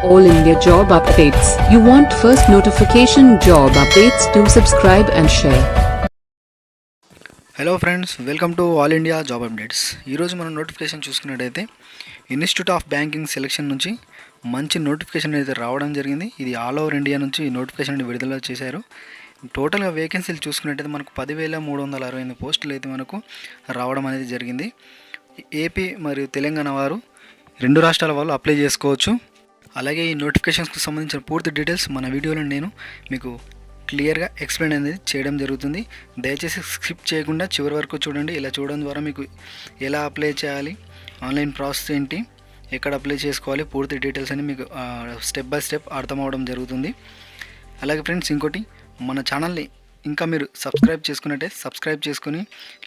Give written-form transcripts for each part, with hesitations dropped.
All India job updates. You want first notification job updates? Do subscribe and share. Hello friends, welcome to all India job updates. ఈరోజు మనం notification చూసుకున్నట్టయితే institute of banking selection నుంచి మంచి notification అయితే రావడం జరిగింది. ఇది all over India నుంచి నోటిఫికేషన్ విడుదల చేశారు. టోటల్గా వేకెన్సీలు చూసుకున్నట్టయితే మనకు 10,368 పోస్టులు అయితే మనకు రావడం అనేది జరిగింది. ఏపీ మరియు తెలంగాణ వారు రెండు రాష్ట్రాల వాళ్ళు అప్లై చేసుకోవచ్చు. అలాగే ఈ నోటిఫికేషన్స్కి సంబంధించిన పూర్తి డీటెయిల్స్ మన వీడియోలో నేను మీకు క్లియర్గా ఎక్స్ప్లెయిన్ అనేది చేయడం జరుగుతుంది. దయచేసి స్కిప్ చేయకుండా చివరి వరకు చూడండి. ఇలా చూడడం ద్వారా మీకు ఎలా అప్లై చేయాలి, ఆన్లైన్ ప్రాసెస్ ఏంటి, ఎక్కడ అప్లై చేసుకోవాలి, పూర్తి డీటెయిల్స్ అని మీకు స్టెప్ బై స్టెప్ అర్థమవడం జరుగుతుంది. అలాగే ఫ్రెండ్స్, ఇంకోటి, మన ఛానల్ని ఇంకా మీరు సబ్స్క్రైబ్ చేసుకున్నట్టే సబ్స్క్రైబ్ చేసుకుని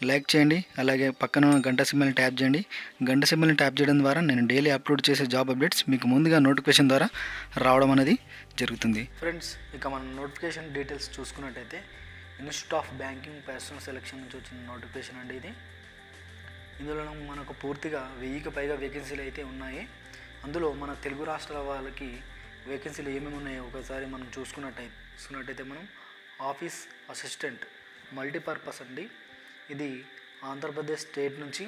లైక్ చేయండి. అలాగే పక్కన గంట సింబల్ని ట్యాప్ చేయండి. గంట సింబల్ని ట్యాప్ చేయడం ద్వారా నేను డైలీ అప్లోడ్ చేసే జాబ్ అప్డేట్స్ మీకు ముందుగా నోటిఫికేషన్ ద్వారా రావడం అనేది జరుగుతుంది. ఫ్రెండ్స్, ఇక మన నోటిఫికేషన్ డీటెయిల్స్ చూసుకున్నట్టయితే institute of banking personal selection నుంచి వచ్చిన నోటిఫికేషన్ అండి ఇది. ఇందులో మనకు పూర్తిగా 1000కి పైగా వేకెన్సీలు అయితే ఉన్నాయి. అందులో మన తెలుగు రాష్ట్రాల వాళ్ళకి వేకెన్సీలు ఏమేమి ఉన్నాయో ఒకసారి మనం చూసుకున్నట్టయితే మనం ఆఫీస్ అసిస్టెంట్ మల్టీపర్పస్ అండి. ఇది ఆంధ్రప్రదేశ్ స్టేట్ నుంచి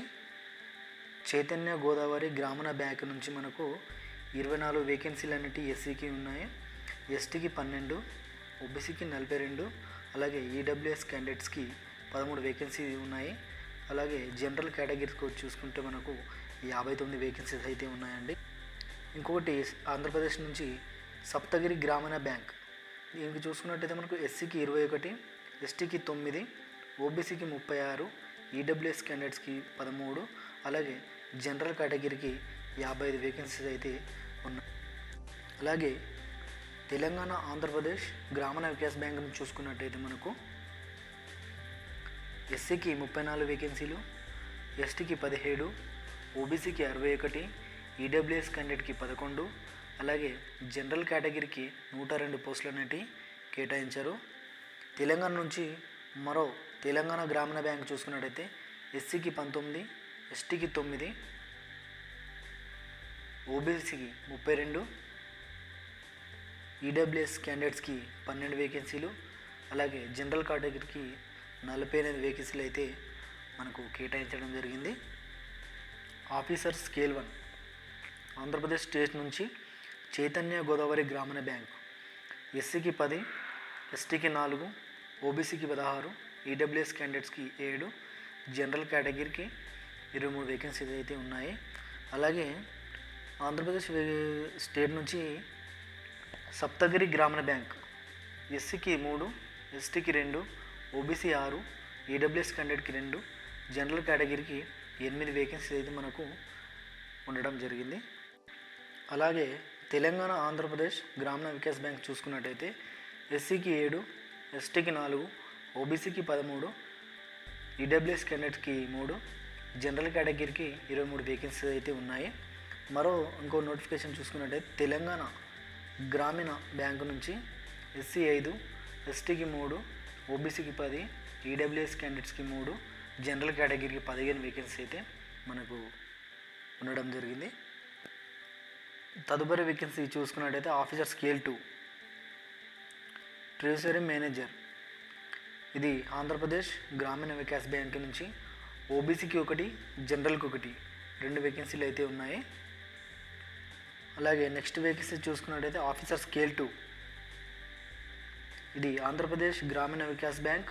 చైతన్య గోదావరి గ్రామీణ బ్యాంక్ నుంచి మనకు 24 వేకెన్సీలు అనేవి ఎస్సీకి ఉన్నాయి. ఎస్టీకి 12, ఓబీసీకి 42, అలాగే ఈడబ్ల్యూఎస్ క్యాండిడేట్స్కి 13 వేకెన్సీ ఉన్నాయి. అలాగే జనరల్ కేటగిరీకి చూసుకుంటే మనకు 59 వేకెన్సీస్ అయితే ఉన్నాయండి. ఇంకొకటి ఆంధ్రప్రదేశ్ నుంచి సప్తగిరి గ్రామీణ బ్యాంక్. దీనికి చూసుకున్నట్టయితే మనకు ఎస్సీకి 21, ఎస్టీకి 9, ఓబీసీకి 36, ఈడబ్ల్యూఎస్ క్యాండిడేట్స్కి 13, అలాగే జనరల్ కేటగిరీకి 55 వేకెన్సీస్ అయితే ఉన్నాయి. అలాగే తెలంగాణ ఆంధ్రప్రదేశ్ గ్రామీణ వికాస్ బ్యాంక్ నుంచి చూసుకున్నట్టయితే మనకు ఎస్సీకి 34 వేకెన్సీలు, ఎస్టీకి 17, ఓబీసీకి 61, ఈడబ్ల్యూఎస్ క్యాండిడేట్కి 11, అలాగే జనరల్ కేటగిరీకి 102 పోస్టులు అనేవి కేటాయించారు. తెలంగాణ నుంచి మరో తెలంగాణ గ్రామీణ బ్యాంక్ చూసుకున్నట్టయితే ఎస్సీకి 19, ఎస్టీకి 9, ఓబీసీకి 32, ఈడబ్ల్యూఎస్ క్యాండిడేట్స్కి 12 వేకెన్సీలు, అలాగే జనరల్ కేటగిరీకి 48 వేకెన్సీలు అయితే మనకు కేటాయించడం జరిగింది. ఆఫీసర్ స్కేల్ 1 ఆంధ్రప్రదేశ్ స్టేట్ నుంచి చైతన్య గోదావరి గ్రామీణ బ్యాంక్ ఎస్సీకి 10, ఎస్టీకి 4, ఓబీసీకి 16, ఈడబ్ల్యూఎస్ క్యాండిడేట్స్కి 7, జనరల్ కేటగిరీకి 23 వేకెన్సీస్ అయితే ఉన్నాయి. అలాగే ఆంధ్రప్రదేశ్ స్టేట్ నుంచి సప్తగిరి గ్రామీణ బ్యాంక్ ఎస్సీకి 3, ఎస్టీకి 2, ఓబీసీ 6, ఈడబ్ల్యూఎస్ క్యాండిడేట్కి 2, జనరల్ కేటగిరీకి 8 వేకెన్సీస్ అయితే మనకు ఉండడం జరిగింది. అలాగే తెలంగాణ ఆంధ్రప్రదేశ్ గ్రామీణ వికాస్ బ్యాంక్ చూసుకున్నట్టయితే ఎస్సీకి 7, ఎస్టీకి 4, ఓబీసీకి 13, ఈడబ్ల్యూఎస్ క్యాండిడేట్కి 3, జనరల్ కేటగిరీకి 23 వేకెన్సీస్ అయితే ఉన్నాయి. ఇంకో నోటిఫికేషన్ చూసుకున్నట్టయితే తెలంగాణ గ్రామీణ బ్యాంకు నుంచి ఎస్సీ 5, ఎస్టీకి 3, ఓబీసీకి 10, ఈడబ్ల్యూఎస్ క్యాండిడేట్స్కి 3, జనరల్ కేటగిరీకి 15 వేకెన్సీ అయితే మనకు ఉండడం జరిగింది. తదుపరి వేకెన్సీ చూసుకున్నట్టయితే ఆఫీసర్ స్కేల్ 2 ట్రెజరీ మేనేజర్. ఇది ఆంధ్రప్రదేశ్ గ్రామీణ వికాస్ బ్యాంక్ నుంచి ఓబీసీకి 1, జనరల్కి 1, 2 వేకెన్సీలు అయితే ఉన్నాయి. అలాగే నెక్స్ట్ వేకెన్సీ చూసుకున్నట్టయితే ఆఫీసర్ స్కేల్ 2 ఇది ఆంధ్రప్రదేశ్ గ్రామీణ వికాస్ బ్యాంక్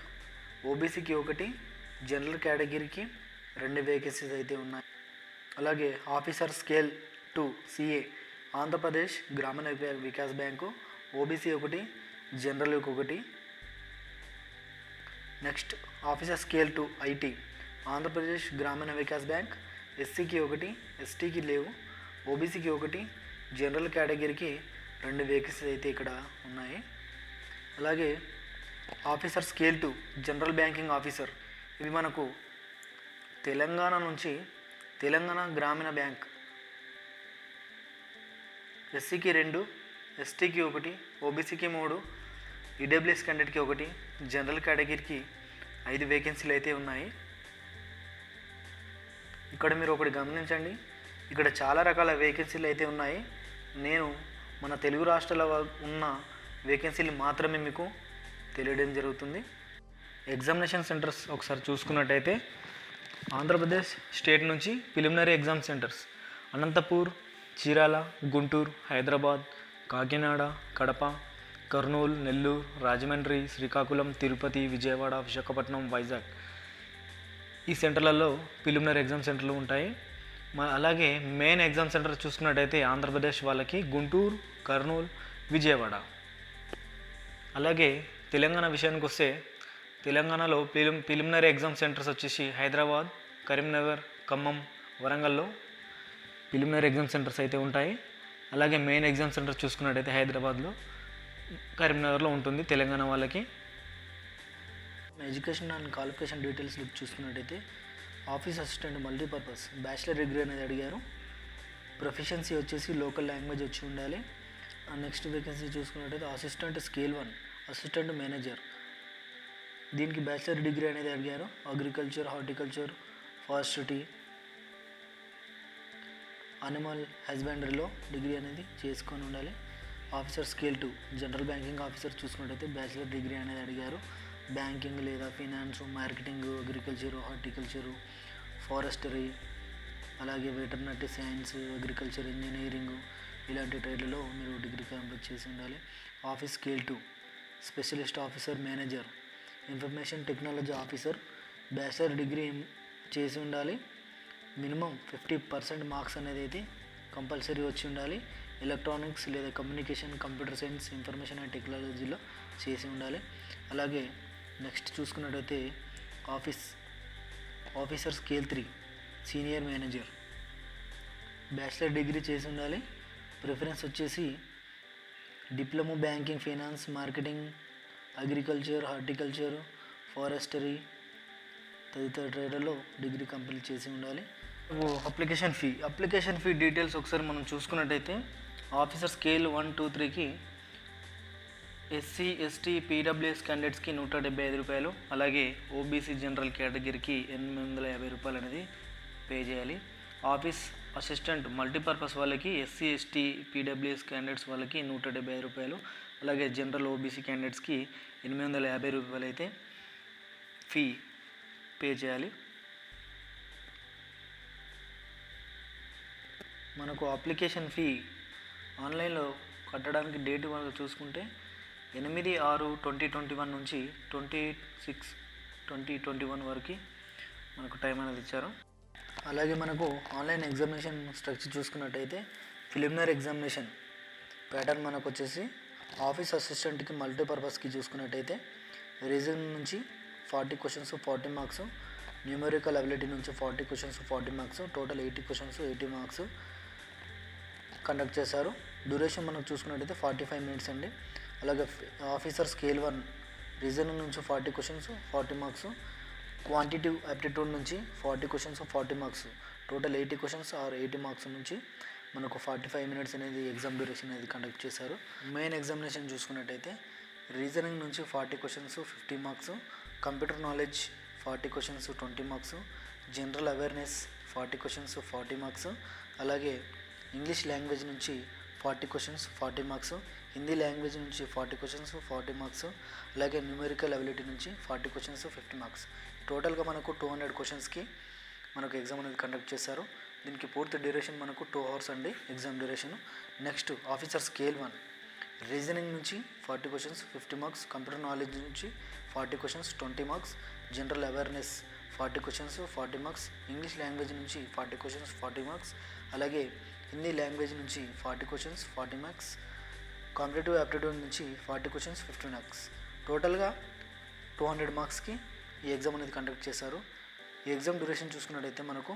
ఓబీసీకి 1, జనరల్ కేటగిరీకి 2 వేకెన్సీస్ అయితే ఉన్నాయి. అలాగే ఆఫీసర్ స్కేల్ 2 సిఏ ఆంధ్రప్రదేశ్ గ్రామీణ Vikas bank OBC 1, జనరల్కి 1. Next officer scale 2 IT Andhra Pradesh గ్రామీణ వికాస్ బ్యాంక్ ఎస్సీకి 1, ఎస్టీకి లేవు, ఓబీసీకి 1, జనరల్ కేటగిరీకి 2 వేకెన్సీస్ అయితే ఇక్కడ ఉన్నాయి. అలాగే officer scale 2 general banking officer. ఇవి మనకు తెలంగాణ నుంచి తెలంగాణ గ్రామీణ బ్యాంక్ ఎస్సీకి 2, ఎస్టీకి 1, ఓబీసీకి 3, ఈడబ్ల్యూఎస్ క్యాండిడేట్కి 1, జనరల్ కేటగిరీకి 5 వేకెన్సీలు అయితే ఉన్నాయి. ఇక్కడ మీరు ఒకటి గమనించండి, ఇక్కడ చాలా రకాల వేకెన్సీలు అయితే ఉన్నాయి. నేను మన తెలుగు రాష్ట్రాల ఉన్న వేకెన్సీలు మాత్రమే మీకు తెలియడం జరుగుతుంది. ఎగ్జామినేషన్ సెంటర్స్ ఒకసారి చూసుకున్నట్టయితే ఆంధ్రప్రదేశ్ స్టేట్ నుంచి preliminary exam centres Anantapur, Chirala, Guntur, Hyderabad, Kakinada, Kadapa, Kurnool, Nellore, Rajahmundry, Srikakulam, Tirupati, Vijayawada, Visakhapatnam, Vizag ఈ సెంటర్లలో ప్రిలిమినరీ ఎగ్జామ్ సెంటర్లు ఉంటాయి. అలాగే మెయిన్ ఎగ్జామ్ సెంటర్ చూసుకున్నట్టయితే ఆంధ్రప్రదేశ్ వాళ్ళకి గుంటూరు, కర్నూలు, విజయవాడ. అలాగే తెలంగాణ విషయానికి వస్తే తెలంగాణలో ప్రిలిమినరీ ఎగ్జామ్ సెంటర్స్ వచ్చేసి హైదరాబాద్, కరీంనగర్, ఖమ్మం, వరంగల్లో ప్రిలిమినరీ ఎగ్జామ్ సెంటర్స్ అయితే ఉంటాయి. అలాగే మెయిన్ ఎగ్జామ్ సెంటర్ చూసుకున్నట్టయితే హైదరాబాద్లో, కరీంనగర్లో ఉంటుంది తెలంగాణ వాళ్ళకి. ఎడ్యుకేషన్ అండ్ క్వాలిఫికేషన్ డీటెయిల్స్ చూసుకున్నట్టయితే office assistant multipurpose bachelor degree అనేది అడిగారు. ప్రొఫిషియన్సీ వచ్చేసి లోకల్ లాంగ్వేజ్ వచ్చి ఉండాలి. నెక్స్ట్ వేకెన్సీ చూసుకున్నట్టయితే అసిస్టెంట్ స్కేల్ 1, అసిస్టెంట్ మేనేజర్, దీనికి బ్యాచిలర్ డిగ్రీ అనేది అడిగారు. అగ్రికల్చర్, హార్టికల్చర్, ఫారెస్ట్రీ, అనిమల్ హస్బెండరీలో డిగ్రీ అనేది చేసుకొని ఉండాలి. Officer scale 2 general banking officer చూసుకున్నట్టయితే బ్యాచిలర్ డిగ్రీ అనేది అడిగారు. బ్యాంకింగ్ లేదా finance, marketing, agriculture, horticulture, forestry, అలాగే వెటర్నరీ సైన్స్, అగ్రికల్చర్, ఇంజనీరింగ్ ఇలాంటి ట్రేడ్లలో మీరు డిగ్రీ కంప్లీట్ చేసి ఉండాలి. Office scale 2 specialist officer manager, information technology officer bachelor degree చేసి ఉండాలి. మినిమం 50% మార్క్స్ అనేది అయితే కంపల్సరీ వచ్చి ఉండాలి. ఎలక్ట్రానిక్స్ లేదా communication, computer science, information and టెక్నాలజీలో చేసి ఉండాలి. అలాగే నెక్స్ట్ చూసుకున్నట్టయితే officer scale 3 senior manager bachelor degree చేసి ఉండాలి. ప్రిఫరెన్స్ వచ్చేసి diploma banking, finance, marketing, agriculture, horticulture, forestry తదితర ట్రేడ్లలో డిగ్రీ కంప్లీట్ చేసి ఉండాలి. అప్లికేషన్ ఫీ డీటెయిల్స్ ఒకసారి మనం చూసుకున్నట్టయితే ఆఫీసర్ స్కేల్ 1, 2, 3కి ఎస్సీ, ఎస్టీ, పీడబ్ల్యూఎస్ క్యాండిడేట్స్కి 175 రూపాయలు, అలాగే ఓబీసీ జనరల్ కేటగిరీకి 850 రూపాయలు అనేది పే చేయాలి. ఆఫీస్ అసిస్టెంట్ మల్టీపర్పస్ వాళ్ళకి ఎస్సీ, ఎస్టీ, పీడబ్ల్యూఎస్ క్యాండిడేట్స్ వాళ్ళకి 175 రూపాయలు, అలాగే జనరల్ ఓబీసీ క్యాండిడేట్స్కి 850 రూపాయలు అయితే ఫీ పే చేయాలి. మనకు అప్లికేషన్ ఫీ ఆన్లైన్లో కట్టడానికి డేట్ మనకు చూసుకుంటే 8/6/2021 నుంచి 28/6/2021 వరకు మనకు టైం అనేది ఇచ్చారు. అలాగే మనకు ఆన్లైన్ ఎగ్జామినేషన్ స్ట్రక్చర్ చూసుకున్నట్టయితే ప్రిలిమినరీ ఎగ్జామినేషన్ ప్యాటర్న్ మనకు వచ్చేసి ఆఫీస్ అసిస్టెంట్కి మల్టీపర్పస్కి చూసుకున్నట్టయితే రీజనింగ్ నుంచి 40 క్వశ్చన్స్ 40 మార్క్స్, న్యూమరికల్ అబిలిటీ నుంచి 40 questions 40 marks, total 80 questions 80 marks conduct చేశారు. డ్యూరేషన్ మనం చూసుకున్నట్టయితే 45 మినిట్స్ అండి. అలాగే ఆఫీసర్ స్కేల్ 1 రీజనింగ్ నుంచి 40 క్వశ్చన్స్ 40 మార్క్స్, క్వాంటిటివ్ యాప్టిట్యూడ్ నుంచి 40 questions 40 marks, total 80 questions or 80 marks నుంచి మనకు 45 మినిట్స్ అనేది ఎగ్జామ్ డ్యూరేషన్ అనేది కండక్ట్ చేశారు. మెయిన్ ఎగ్జామినేషన్ చూసుకున్నట్టయితే రీజనింగ్ నుంచి 40 questions 50 marks, computer knowledge 40 questions 20 marks, general awareness 40 questions 40 marks, అలాగే ఇంగ్లీష్ లాంగ్వేజ్ నుంచి 40 క్వశ్చన్స్ 40 మార్క్స్, హిందీ లాంగ్వేజ్ నుంచి 40 క్వశ్చన్స్ 40 మార్క్స్, అలాగే న్యూమరికల్ అబిలిటీ నుంచి 40 క్వశ్చన్స్ 50 మార్క్స్. టోటల్గా మనకు 200 క్వశ్చన్స్కి మనకు ఎగ్జామ్ అనేది కండక్ట్ చేశారు. దీనికి పూర్తి డ్యూరేషన్ మనకు 2 అవర్స్ అండి exam duration. Next officer scale 1 reasoning నుంచి 40 క్వశ్చన్స్ 50 మార్క్స్, కంప్యూటర్ నాలెడ్జ్ నుంచి 40 questions 20 marks, general awareness 40 questions 40 marks, English language నుంచి 40 క్వశ్చన్స్ 40 మార్క్స్, అలాగే హిందీ లాంగ్వేజ్ నుంచి 40 క్వశ్చన్స్ 40 మార్క్స్, కాంపిటేటివ్ యాప్టిట్యూడ్ నుంచి 40 క్వశ్చన్స్ 50 మార్క్స్. టోటల్గా 200 మార్క్స్కి ఈ ఎగ్జామ్ అనేది కండక్ట్ చేశారు. ఈ ఎగ్జామ్ డ్యూరేషన్ చూసుకున్నట్టయితే మనకు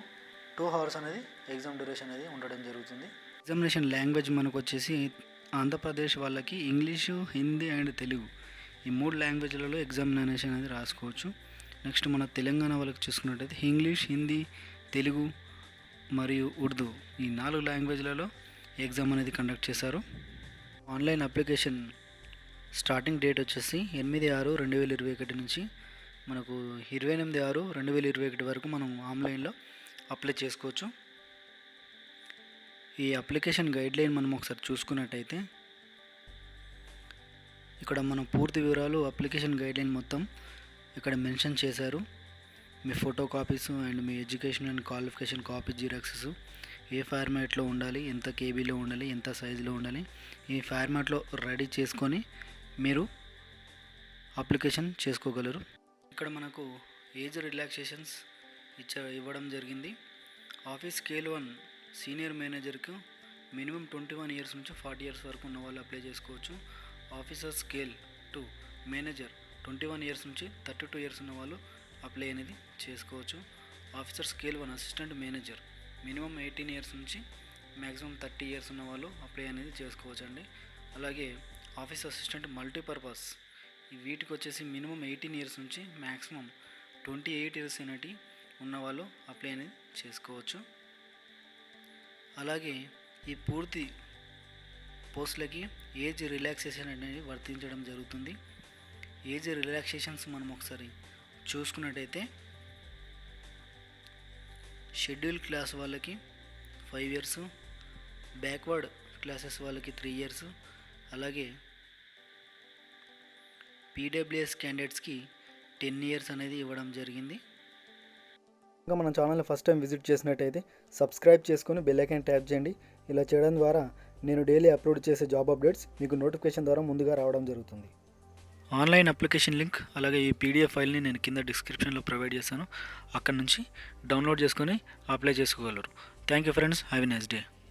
2 అవర్స్ అనేది ఎగ్జామ్ డ్యూరేషన్ అనేది ఉండడం జరుగుతుంది. ఎగ్జామినేషన్ లాంగ్వేజ్ మనకు వచ్చేసి ఆంధ్రప్రదేశ్ వాళ్ళకి ఇంగ్లీషు, హిందీ అండ్ తెలుగు ఈ 3 లాంగ్వేజ్లలో ఎగ్జామినేషన్ అనేది రాసుకోవచ్చు. నెక్స్ట్ మన తెలంగాణ వాళ్ళకి చూసుకున్నట్టయితే ఇంగ్లీష్, హిందీ, తెలుగు మరియు ఉర్దూ ఈ 4 లాంగ్వేజ్లలో ఎగ్జామ్ అనేది కండక్ట్ చేశారు. ఆన్లైన్ అప్లికేషన్ స్టార్టింగ్ డేట్ వచ్చేసి 8/6/2021 నుంచి మనకు 28/6/2021 వరకు మనం ఆన్లైన్లో అప్లై చేసుకోవచ్చు. ఈ అప్లికేషన్ గైడ్లైన్ మనం ఒకసారి చూసుకున్నట్టయితే ఇక్కడ మనం పూర్తి వివరాలు అప్లికేషన్ గైడ్లైన్ మొత్తం ఇక్కడ మెన్షన్ చేశారు. మీ ఫోటో కాపీస్ అండ్ మీ education and qualification copy xeroxes ఏ ఫార్మాట్లో ఉండాలి, ఎంత కేబీలో ఉండాలి, ఎంత సైజులో ఉండాలి, ఈ ఫార్మాట్లో రెడీ చేసుకొని మీరు అప్లికేషన్ చేసుకోగలరు. ఇక్కడ మనకు ఏజ్ రిలాక్సేషన్స్ ఇవ్వడం జరిగింది. ఆఫీస్ స్కేల్ 1 సీనియర్ మేనేజర్కు మినిమం 21 ఇయర్స్ నుంచి 40 ఇయర్స్ వరకు ఉన్న వాళ్ళు అప్లై చేసుకోవచ్చు. ఆఫీసర్ స్కేల్ 2 మేనేజర్ 21 ఇయర్స్ నుంచి 32 ఇయర్స్ ఉన్న వాళ్ళు అప్లై అనేది చేసుకోవచ్చు. Officer scale 1 assistant manager minimum 18 years నుంచి మ్యాక్సిమం 30 ఇయర్స్ ఉన్న వాళ్ళు అప్లై అనేది చేసుకోవచ్చు అండి. అలాగే ఆఫీస్ అసిస్టెంట్ మల్టీపర్పస్ వీటికి వచ్చేసి మినిమం 18 ఇయర్స్ నుంచి మ్యాక్సిమం 28 ఇయర్స్ అనేటి ఉన్నవాళ్ళు అప్లై అనేది చేసుకోవచ్చు. అలాగే ఈ పూర్తి పోస్టులకి ఏజ్ రిలాక్సేషన్ అనేది వర్తించడం జరుగుతుంది. ఏజ్ రిలాక్సేషన్స్ మనం ఒకసారి చూసుకున్నట్టయితే షెడ్యూల్ క్లాస్ వాళ్ళకి 5 ఇయర్స్, బ్యాక్వర్డ్ క్లాసెస్ వాళ్ళకి 3 ఇయర్స్, అలాగే పీడబ్ల్యూఎస్ క్యాండిడేట్స్కి 10 ఇయర్స్ అనేది ఇవ్వడం జరిగింది. ఇంకా మన ఛానల్ని ఫస్ట్ టైం విజిట్ చేసినట్టయితే సబ్స్క్రైబ్ చేసుకొని బెల్ ఐకాన్ ట్యాప్ చేయండి. ఇలా చేయడం ద్వారా నేను డైలీ అప్లోడ్ చేసే జాబ్ అప్డేట్స్ మీకు నోటిఫికేషన్ ద్వారా ముందుగా రావడం జరుగుతుంది. ఆన్లైన్ అప్లికేషన్ లింక్ అలాగే ఈ పీడిఎఫ్ ఫైల్ని నేను కింద డిస్క్రిప్షన్లో ప్రొవైడ్ చేస్తాను. అక్కడ నుంచి డౌన్లోడ్ చేసుకొని అప్లై చేసుకోగలరు. Thank you friends, have a nice day.